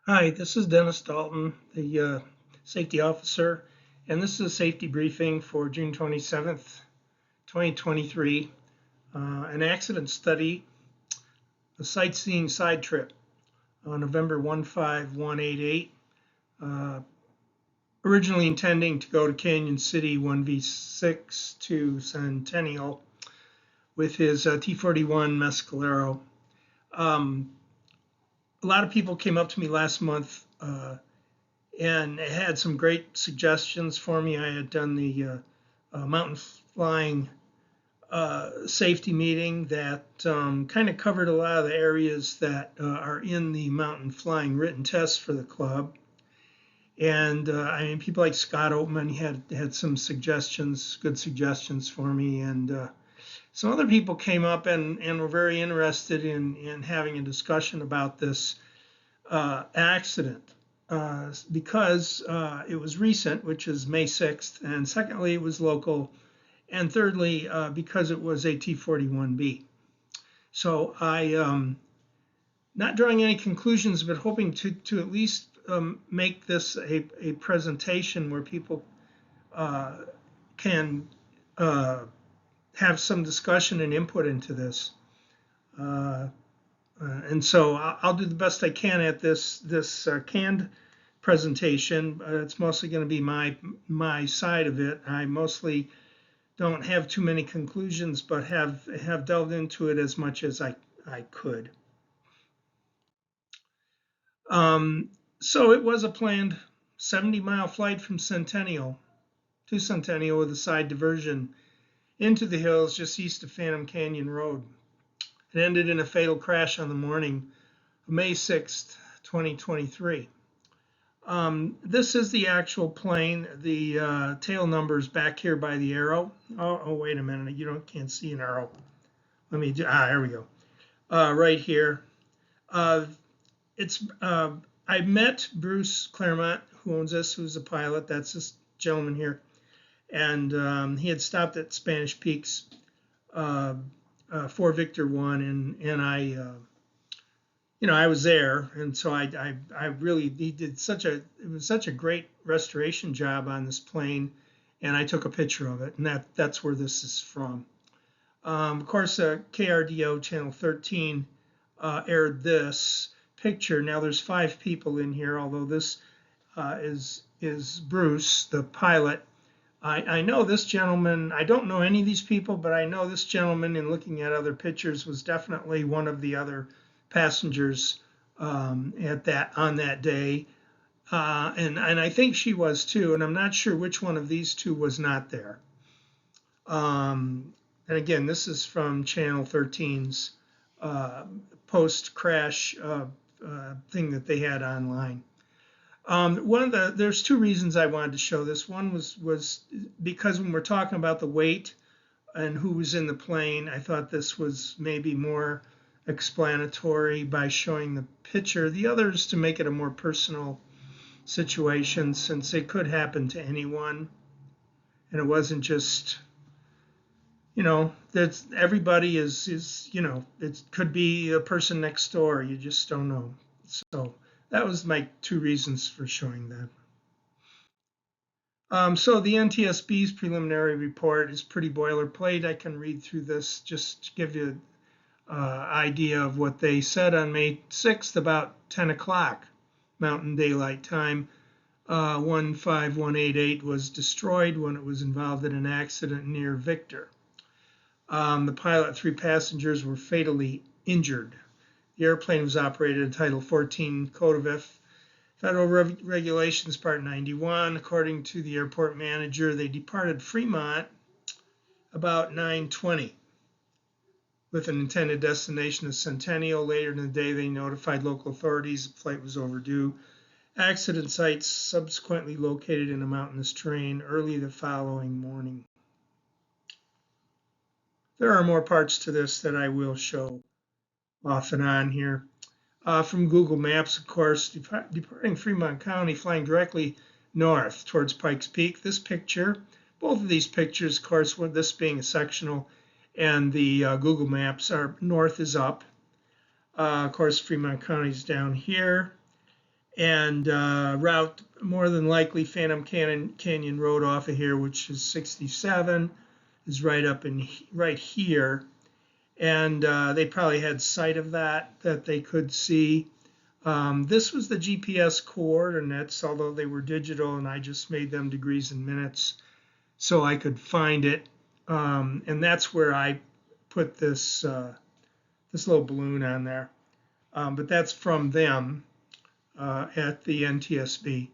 Hi, this is Dennis Dalton, the safety officer, and this is a safety briefing for June 27th, 2023, an accident study, a sightseeing side trip on November 15188, uh, originally intending to go to Canyon City 1V6 to Centennial with his T-41 Mescalero. A lot of people came up to me last month and had some great suggestions for me. I had done the mountain flying safety meeting that kind of covered a lot of the areas that are in the mountain flying written test for the club. And I mean, people like Scott Oatman had some suggestions, good suggestions for me. And some other people came up and were very interested in having a discussion about this accident. Because it was recent, which is May 6th, and secondly, it was local, and thirdly, because it was a T-41B. So not drawing any conclusions, but hoping to at least make this a presentation where people can have some discussion and input into this. And so I'll do the best I can at this canned presentation. It's mostly going to be my side of it. I mostly don't have too many conclusions, but have delved into it as much as I could. So it was a planned 70-mile flight from Centennial to Centennial with a side diversion into the hills just east of Phantom Canyon Road. It ended in a fatal crash on the morning of May 6th, 2023. This is the actual plane. The tail number is back here by the arrow. Oh, wait a minute. You can't see an arrow. Let me do. Here we go. Right here. I met Bruce Claremont, who owns this, who's a pilot. That's this gentleman here, and he had stopped at Spanish Peaks for Victor 1, and I was there, and so I really he did it was such a great restoration job on this plane, and I took a picture of it, and that's where this is from. Of course, KRDO channel 13 aired this picture. Now there's 5 people in here, although this is Bruce, the pilot. I know this gentleman. I don't know any of these people, but I know this gentleman, in looking at other pictures, was definitely one of the other passengers on that day, and I think she was too. And I'm not sure which one of these two was not there. And again, this is from Channel 13's post-crash thing that they had online. There's 2 reasons I wanted to show this. One was because when we're talking about the weight and who was in the plane, I thought this was maybe more explanatory by showing the picture. The other is to make it a more personal situation, since it could happen to anyone, and it wasn't just, that everybody is it could be a person next door. You just don't know. So that was my 2 reasons for showing that. So the NTSB's preliminary report is pretty boilerplate. I can read through this just to give you an idea of what they said on May 6th about 10 o'clock Mountain Daylight Time. 15188 was destroyed when it was involved in an accident near Victor. The pilot and 3 passengers were fatally injured. The airplane was operated at Title 14 Code of Federal Regulations, Part 91. According to the airport manager, they departed Fremont about 9:20 with an intended destination of Centennial. Later in the day, they notified local authorities the flight was overdue. Accident sites subsequently located in a mountainous terrain early the following morning. There are more parts to this that I will show off and on here. From Google Maps, of course, departing Fremont County, flying directly north towards Pikes Peak. This picture, both of these pictures, of course, with this being a sectional, and the Google Maps are north is up. Of course, Fremont County is down here. and route more than likely Phantom Canyon Road off of here, which is 67, is right up in right here, and they probably had sight of that they could see. This was the GPS coordinates, although they were digital, and I just made them degrees and minutes so I could find it. And that's where I put this this little balloon on there. But that's from them at the NTSB.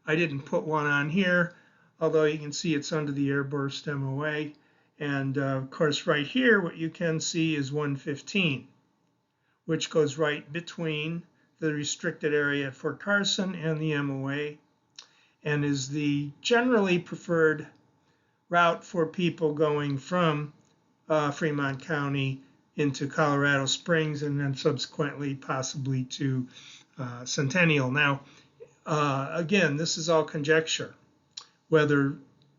I didn't put one on here, although you can see it's under the airburst MOA. And of course, right here, what you can see is 115, which goes right between the restricted area at Fort Carson and the MOA, and is the generally preferred route for people going from Fremont County into Colorado Springs and then subsequently possibly to Centennial. Now, again, this is all conjecture. Whether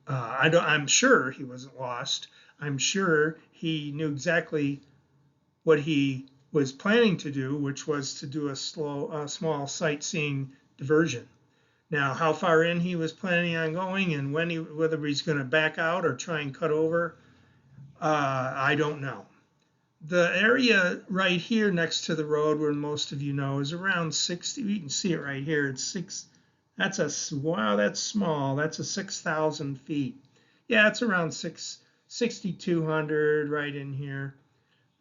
I'm sure he wasn't lost. I'm sure he knew exactly what he was planning to do, which was to do a small sightseeing diversion. Now, how far in he was planning on going and whether he's going to back out or try and cut over, I don't know. The area right here next to the road, where most of you know, is around 60. You can see it right here. It's 6. Wow, that's small. That's a 6,000 feet. Yeah, it's around 6,200 right in here.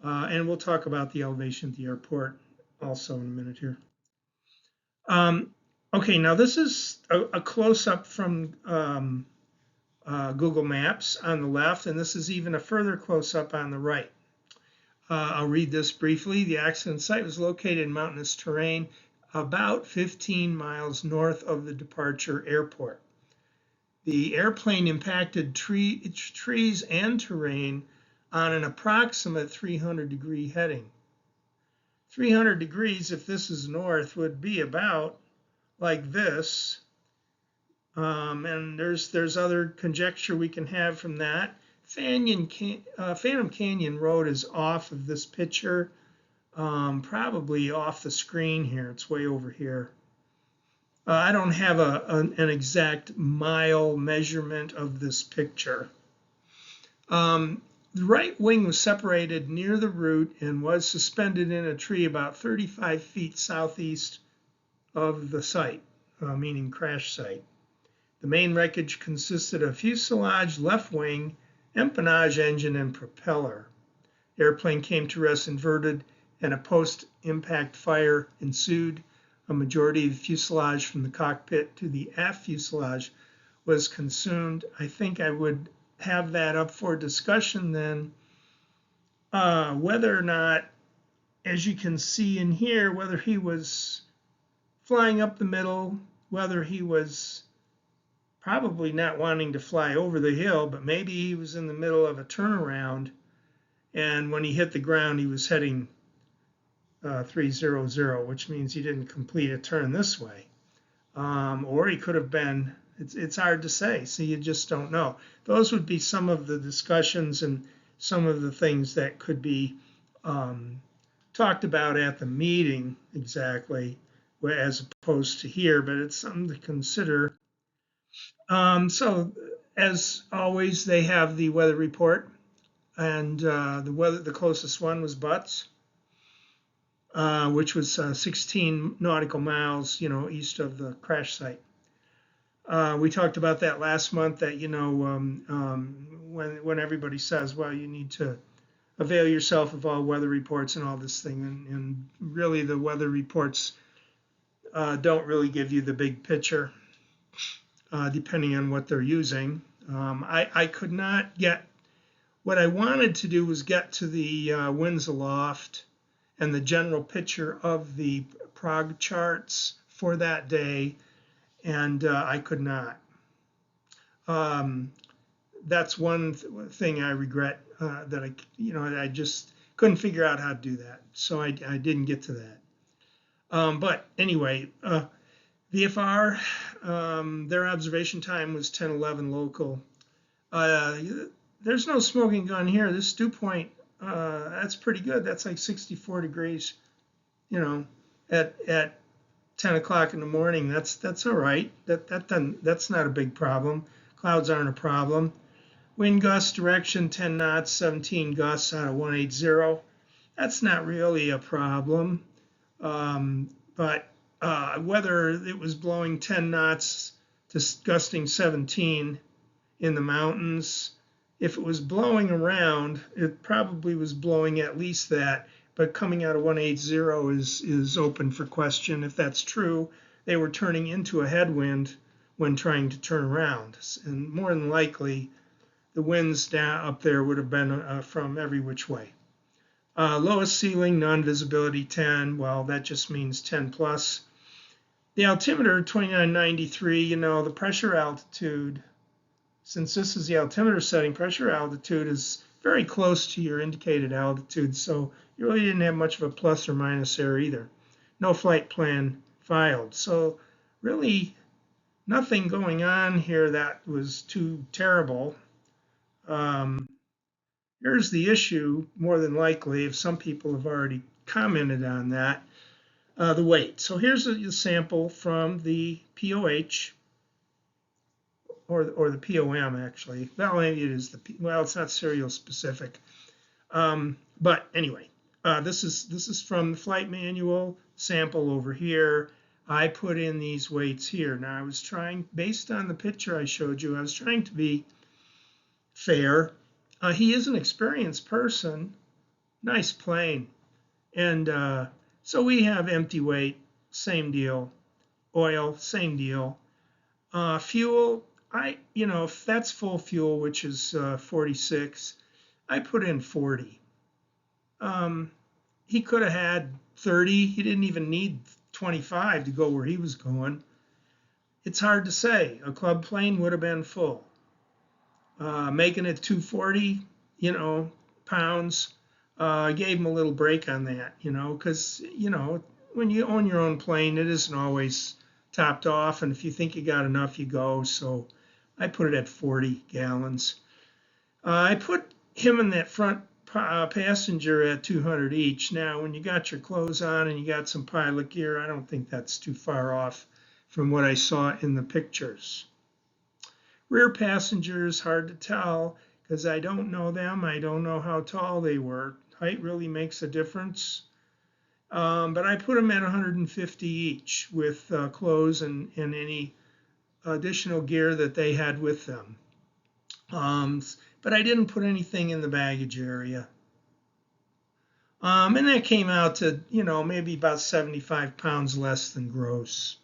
And we'll talk about the elevation at the airport also in a minute here. Okay, now this is a close-up from Google Maps on the left, and this is even a further close-up on the right. I'll read this briefly. The accident site was located in mountainous terrain about 15 miles north of the departure airport. The airplane impacted trees and terrain on an approximate 300-degree heading. 300 degrees, if this is north, would be about like this. And there's other conjecture we can have from that. Phantom Canyon Road is off of this picture, probably off the screen here. It's way over here. I don't have an exact mile measurement of this picture. The right wing was separated near the root and was suspended in a tree about 35 feet southeast of the site, meaning crash site. The main wreckage consisted of fuselage, left wing, empennage engine, and propeller. The airplane came to rest inverted, and a post-impact fire ensued. A majority of the fuselage from the cockpit to the aft fuselage was consumed. I think I would have that up for discussion then, whether or not, as you can see in here, whether he was flying up the middle, whether he was probably not wanting to fly over the hill, but maybe he was in the middle of a turnaround, and when he hit the ground, he was heading 300, which means he didn't complete a turn this way. Or he could have been, it's hard to say, so you just don't know. Those would be some of the discussions and some of the things that could be talked about at the meeting exactly, as opposed to here, but it's something to consider. So as always, they have the weather report, and the closest one was Butts, which was 16 nautical miles, east of the crash site. We talked about that last month, that, when everybody says, well, you need to avail yourself of all weather reports and all this thing, and really the weather reports don't really give you the big picture. Depending on what they're using. I could not get, what I wanted to do was get to the winds aloft and the general picture of the prog charts for that day, and I could not. That's one thing I regret, that I just couldn't figure out how to do that, so I didn't get to that. But anyway, VFR, their observation time was 10:11 local. There's no smoking gun here. This dew point, that's pretty good. That's like 64 degrees, at 10 o'clock in the morning, that's all right. That's not a big problem. Clouds aren't a problem. Wind gust direction 10 knots, 17 gusts out of 180. That's not really a problem. But whether it was blowing 10 knots to gusting 17 in the mountains, if it was blowing around, it probably was blowing at least that. But coming out of 180 is open for question. If that's true, they were turning into a headwind when trying to turn around. And more than likely, the winds down up there would have been from every which way. Lowest ceiling, non-visibility 10. Well, that just means 10 plus. The altimeter 2993, the pressure altitude, since this is the altimeter setting, pressure altitude is very close to your indicated altitude, so you really didn't have much of a plus or minus there either. No flight plan filed. So really nothing going on here that was too terrible. Here's the issue, more than likely, if some people have already commented on that, the weight. So here's a sample from the POH, or the POM actually. Well, maybe it is it's not serial specific. But anyway, this is from the flight manual sample over here. I put in these weights here. Now I was trying, based on the picture I showed you, I was trying to be fair. He is an experienced person, nice plane. And so we have empty weight, same deal. Oil, same deal. Fuel, if that's full fuel, which is 46, I put in 40. He could have had 30. He didn't even need 25 to go where he was going. It's hard to say. A club plane would have been full. Making it 240, pounds. I gave him a little break on that, because, when you own your own plane, it isn't always topped off. And if you think you got enough, you go. So I put it at 40 gallons. I put him in that front passenger at 200 each. Now, when you got your clothes on and you got some pilot gear, I don't think that's too far off from what I saw in the pictures. Rear passengers, hard to tell because I don't know them. I don't know how tall they were. Height really makes a difference. But I put them at 150 each with clothes and any additional gear that they had with them. But I didn't put anything in the baggage area. And that came out to, maybe about 75 pounds less than gross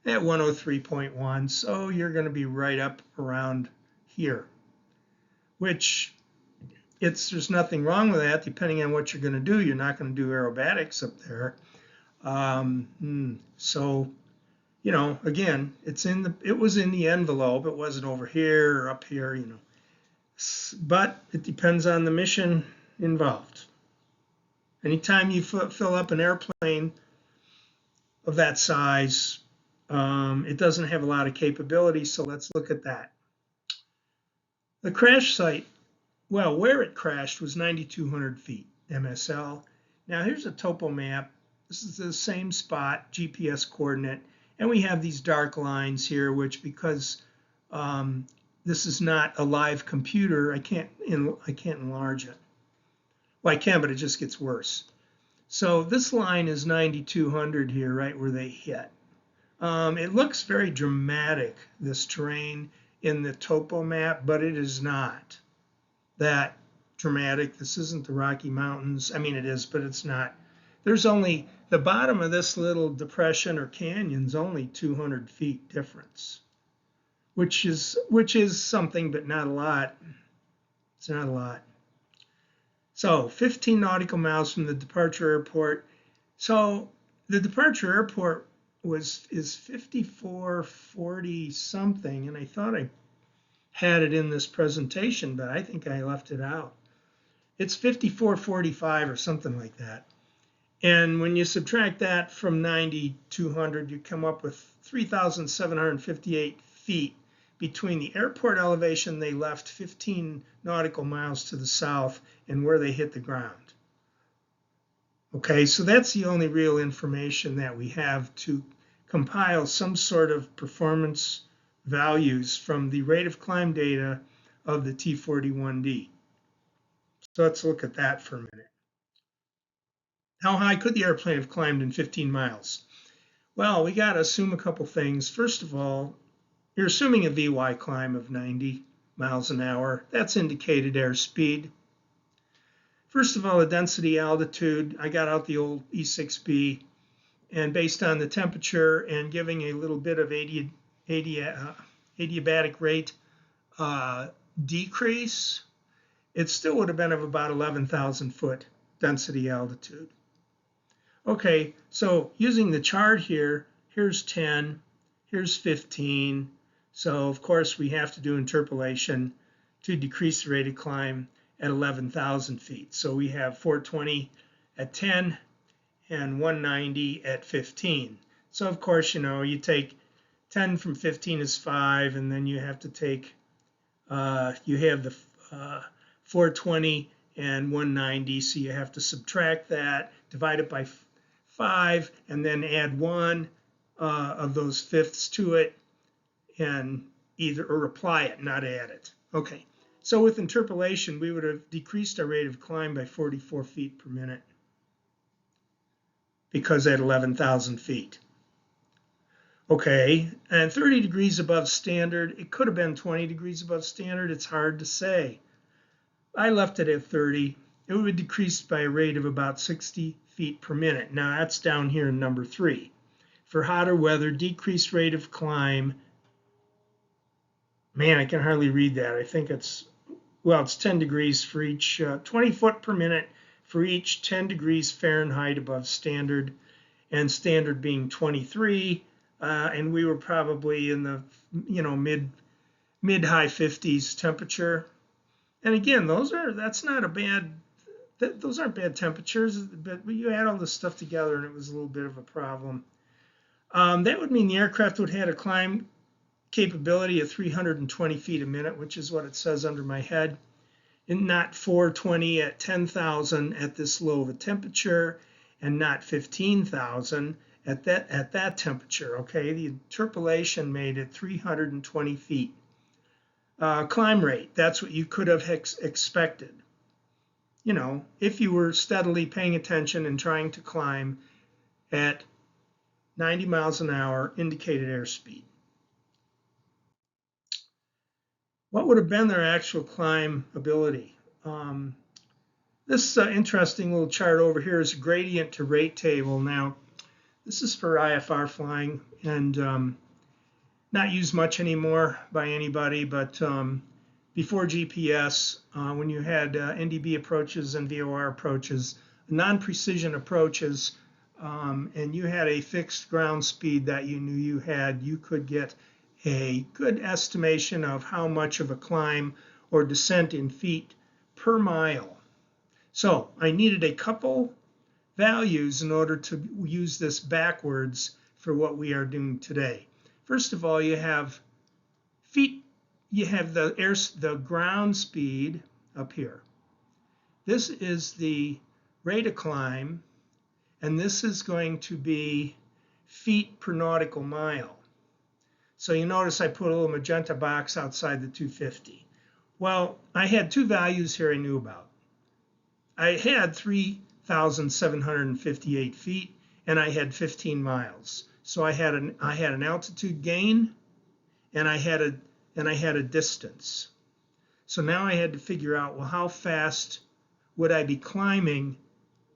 at 103.1. So you're going to be right up around here, which there's nothing wrong with that. Depending on what you're going to do, you're not going to do aerobatics up there. So, again, it was in the envelope. It wasn't over here or up here, But it depends on the mission involved. Anytime you fill up an airplane of that size, it doesn't have a lot of capability, so let's look at that. The crash site, well, where it crashed was 9,200 feet, MSL. Now here's a topo map. This is the same spot, GPS coordinate, and we have these dark lines here, which because this is not a live computer, I can't enlarge it. Well, I can, but it just gets worse. So this line is 9,200 here, right where they hit. It looks very dramatic, this terrain in the topo map, but it is not that dramatic. This isn't the Rocky Mountains. I mean, it is, but it's not. There's only, the bottom of this little depression or canyon's only 200 feet difference, which is something, but not a lot. It's not a lot. So 15 nautical miles from the departure airport. So the departure airport is 5440 something, and I thought I had it in this presentation, but I think I left it out. It's 5445 or something like that. And when you subtract that from 9,200, you come up with 3,758 feet between the airport elevation they left 15 nautical miles to the south and where they hit the ground. Okay, so that's the only real information that we have to compile some sort of performance values from the rate of climb data of the T-41D. So let's look at that for a minute. How high could the airplane have climbed in 15 miles? Well, we got to assume a couple things. First of all, you're assuming a VY climb of 90 miles an hour. That's indicated airspeed. First of all, the density altitude, I got out the old E6B, and based on the temperature and giving a little bit of adiabatic rate decrease, it still would have been of about 11,000 foot density altitude. Okay, so using the chart here, here's 10, here's 15. So of course we have to do interpolation to decrease the rate of climb at 11,000 feet. So we have 420 at 10 and 190 at 15. So of course, you take 10 from 15 is 5, and then you have to take, you have the 420 and 190, so you have to subtract that, divide it by 5, and then add 1 of those fifths to it, and or apply it, not add it. Okay, so with interpolation, we would have decreased our rate of climb by 44 feet per minute because at 11,000 feet. Okay, and 30 degrees above standard, it could have been 20 degrees above standard, it's hard to say. I left it at 30. It would decrease by a rate of about 60 feet per minute. Now that's down here in number 3. For hotter weather, decreased rate of climb. Man, I can hardly read that. I think it's 10 degrees for each, 20 foot per minute for each 10 degrees Fahrenheit above standard, and standard being 23. And we were probably in the, mid-high 50s temperature. And again, those aren't bad temperatures, but you add all this stuff together and it was a little bit of a problem. That would mean the aircraft would have had a climb capability of 320 feet a minute, which is what it says under my head, and not 420 at 10,000 at this low of a temperature, and not 15,000 at that temperature. Okay, the interpolation made it 320 feet. Climb rate, that's what you could have expected. If you were steadily paying attention and trying to climb at 90 miles an hour indicated airspeed. What would have been their actual climb ability? This interesting little chart over here is a gradient to rate table. Now, this is for IFR flying and not used much anymore by anybody, but before GPS, when you had NDB approaches and VOR approaches, non-precision approaches, and you had a fixed ground speed that you knew you had, you could get a good estimation of how much of a climb or descent in feet per mile. So I needed a couple values in order to use this backwards for what we are doing today. First of all, you have feet, you have the ground speed up here. This is the rate of climb, and this is going to be feet per nautical mile. So you notice I put a little magenta box outside the 250. Well, I had two values here I knew about. I had 3,758 feet, and I had 15 miles. So I had an altitude gain, and I had a distance. So now I had to figure out, well, how fast would I be climbing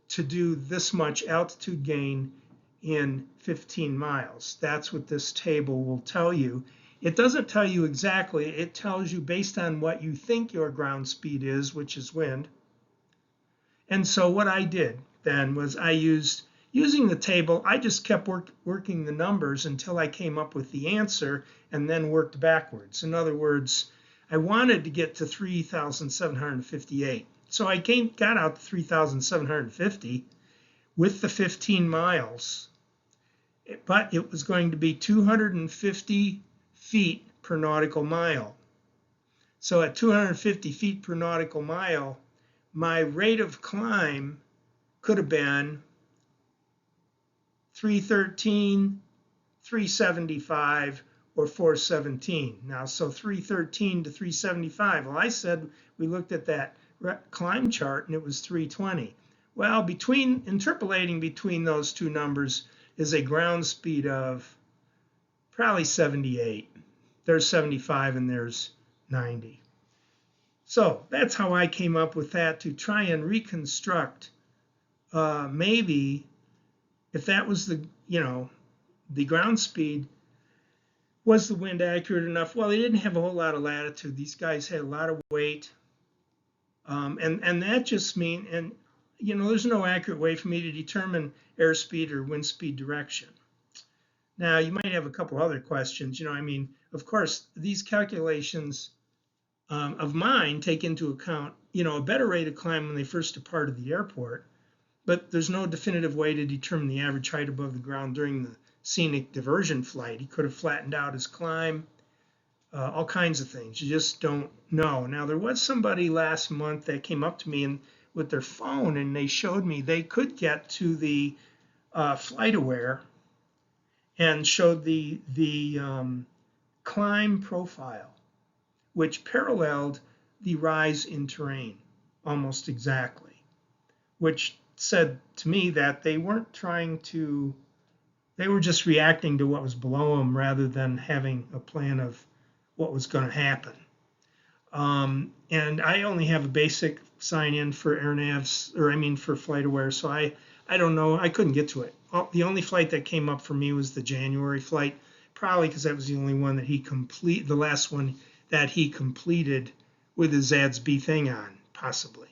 to do this much altitude gain in 15 miles? That's what this table will tell you. It doesn't tell you exactly. It tells you based on what you think your ground speed is, which is wind. And so what I did then was using the table, I just kept working the numbers until I came up with the answer and then worked backwards. In other words, I wanted to get to 3,758. So I got out to 3,750 with the 15 miles, but it was going to be 250 feet per nautical mile. So at 250 feet per nautical mile, my rate of climb could have been 313, 375, or 417. Now, so 313 to 375. Well, I said we looked at that climb chart and it was 320. Well, interpolating between those two numbers is a ground speed of probably 78. There's 75 and there's 90. So that's how I came up with that, to try and reconstruct maybe if that was the ground speed, was the wind accurate enough? Well, they didn't have a whole lot of latitude. These guys had a lot of weight. And that just means, and there's no accurate way for me to determine airspeed or wind speed direction. Now, you might have a couple other questions. Of course, these calculations of mine take into account, a better rate of climb when they first departed the airport, but there's no definitive way to determine the average height above the ground during the scenic diversion flight. He could have flattened out his climb, all kinds of things. You just don't know. Now, there was somebody last month that came up to me with their phone, and they showed me they could get to the FlightAware and showed the climb profile, which paralleled the rise in terrain almost exactly, which said to me that they weren't they were just reacting to what was below them rather than having a plan of what was going to happen. And I only have a basic sign in for for FlightAware, so I don't know. I couldn't get to it. The only flight that came up for me was the January flight, probably because that was the only one that the last one that he completed with his ADS-B thing on, possibly.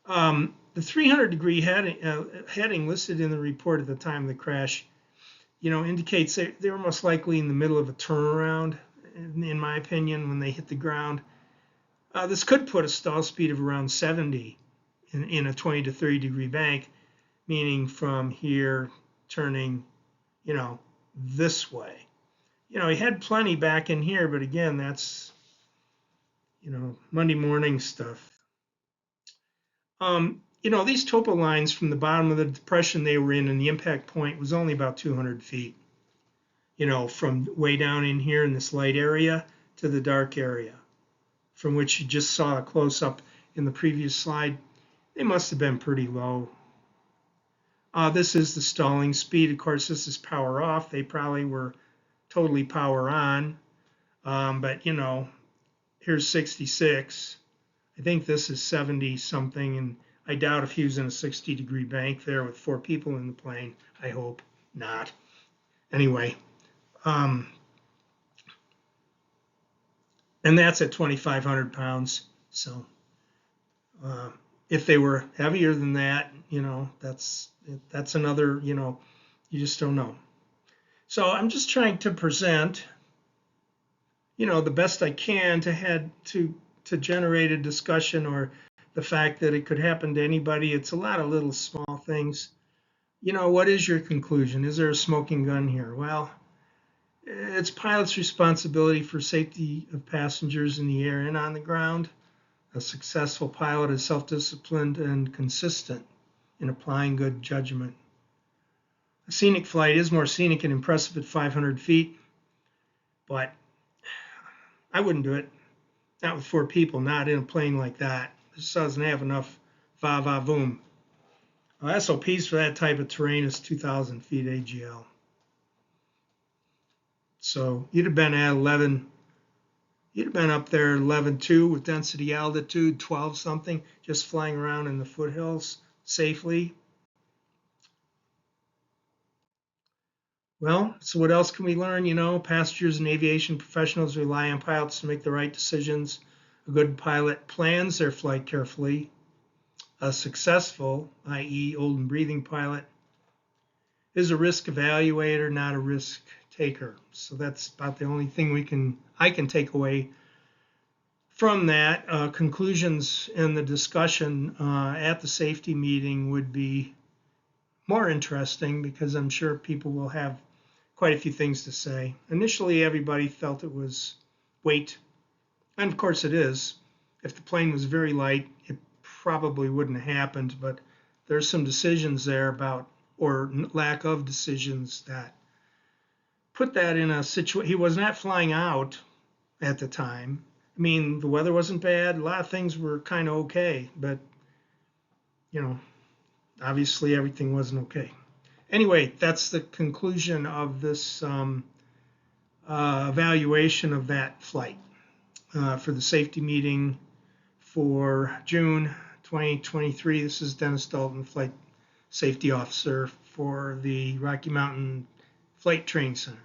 The 300-degree heading listed in the report at the time of the crash, indicates they were most likely in the middle of a turnaround, in my opinion, when they hit the ground. This could put a stall speed of around 70 in a 20 to 30 degree bank, meaning from here turning, this way. He had plenty back in here, but again, that's, Monday morning stuff. These topo lines from the bottom of the depression they were in and the impact point was only about 200 feet, from way down in here in this light area to the dark area, from which you just saw a close-up in the previous slide. They must have been pretty low. This is the stalling speed. Of course, this is power off. They probably were totally power on, but here's 66. I think this is 70 something, and I doubt if he was in a 60-degree bank there with 4 people in the plane. I hope not. Anyway, and that's at 2,500 pounds. So if they were heavier than that, that's another, you just don't know. So I'm just trying to present, the best I can to generate a discussion, or the fact that it could happen to anybody. It's a lot of little small things. What is your conclusion? Is there a smoking gun here? Well, it's pilot's responsibility for safety of passengers in the air and on the ground. A successful pilot is self-disciplined and consistent in applying good judgment. A scenic flight is more scenic and impressive at 500 feet, but I wouldn't do it. Not with 4 people, not in a plane like that. This doesn't have enough va-va-voom. SOPs for that type of terrain is 2,000 feet AGL. So you'd have been at 11, you'd have been up there at 11.2 with density altitude, 12 something, just flying around in the foothills safely. Well, so what else can we learn? Passengers and aviation professionals rely on pilots to make the right decisions. A good pilot plans their flight carefully. A successful, i.e. old and breathing pilot, is a risk evaluator, not a risk taker. So that's about the only thing I can take away from that. Conclusions in the discussion at the safety meeting would be more interesting, because I'm sure people will have quite a few things to say. Initially, everybody felt it was weight, and of course it is. If the plane was very light, it probably wouldn't have happened, but there's some decisions there about, or lack of decisions, that put that in a situation. He was not flying out at the time. I mean, the weather wasn't bad. A lot of things were kind of okay, but obviously everything wasn't okay. Anyway, that's the conclusion of this evaluation of that flight for the safety meeting for June 2023. This is Dennis Dalton, Flight Safety Officer for the Rocky Mountain Flight Training Center.